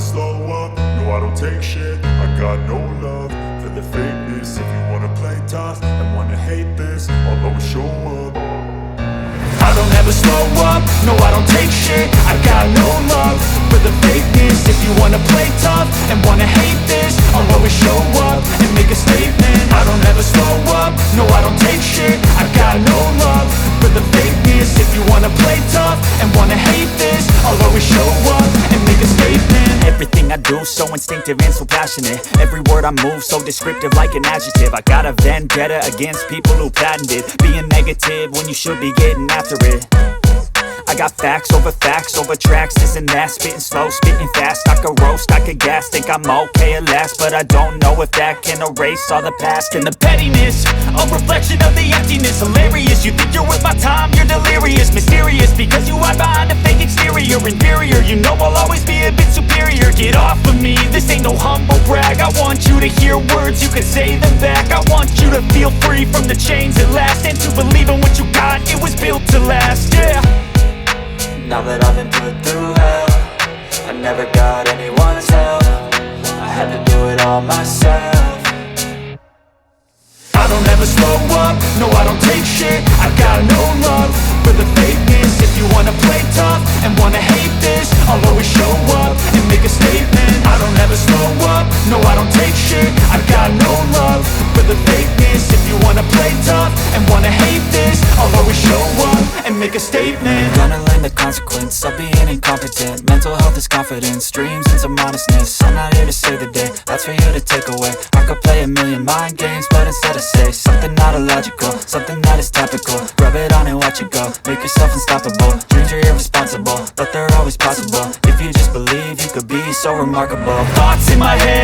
slow up, no I don't take shit. I got no love for the fakeness. If you wanna play tough and wanna hate this, I'll always show up. I don't ever slow up, no I don't take shit. I got no love for the fakeness. If you wanna play tough and wanna hate this, I'll always show up and make a statement. I don't ever slow up, no I don't take shit. I got no love for the fakeness. If you wanna play tough and wanna hate this, I'll always show up and make a statement. Everything I do so instinctive and so passionate. Every word I move so descriptive like an adjective. I got a vendetta against people who patented being negative when you should be getting after it. I got facts over tracks, this and that. Spitting slow, spitting fast. I could roast, I could gas. Think I'm okay at last, but I don't know if that can erase all the past. And the pettiness, a reflection of the emptiness. Hilarious, you think you're worth my time, you're delirious. Mysterious, because you hide behind a fake exterior. Inferior, you know I'll always be a bit superior. Get off of me, this ain't no humble brag. I want you to hear words, you can say them back. I want you to feel free from the chains at last, and to believe in what you got, it was built to last, yeah. Now that I've been put through hell, I never got anyone's help. I had to do it all myself. I don't ever slow up, no I don't take shit. I got no love for the fakeness. If you wanna play tough and wanna hate this, I'll always show up and make a statement. I don't ever slow up, no I don't take shit. I got no love for the fakeness. If you wanna play tough and wanna hate this, I'll always show up and make a statement. Gonna learn the consequence of being incompetent. Mental health is confidence, dreams and some honestness. I'm not here to save the day, that's for you to take away. I could play a million mind games, but instead I say something not illogical, something that is topical. Rub it on and watch it go, make yourself unstoppable. Dreams are irresponsible, but they're always possible. If you just believe, you could be so remarkable. Thoughts in my head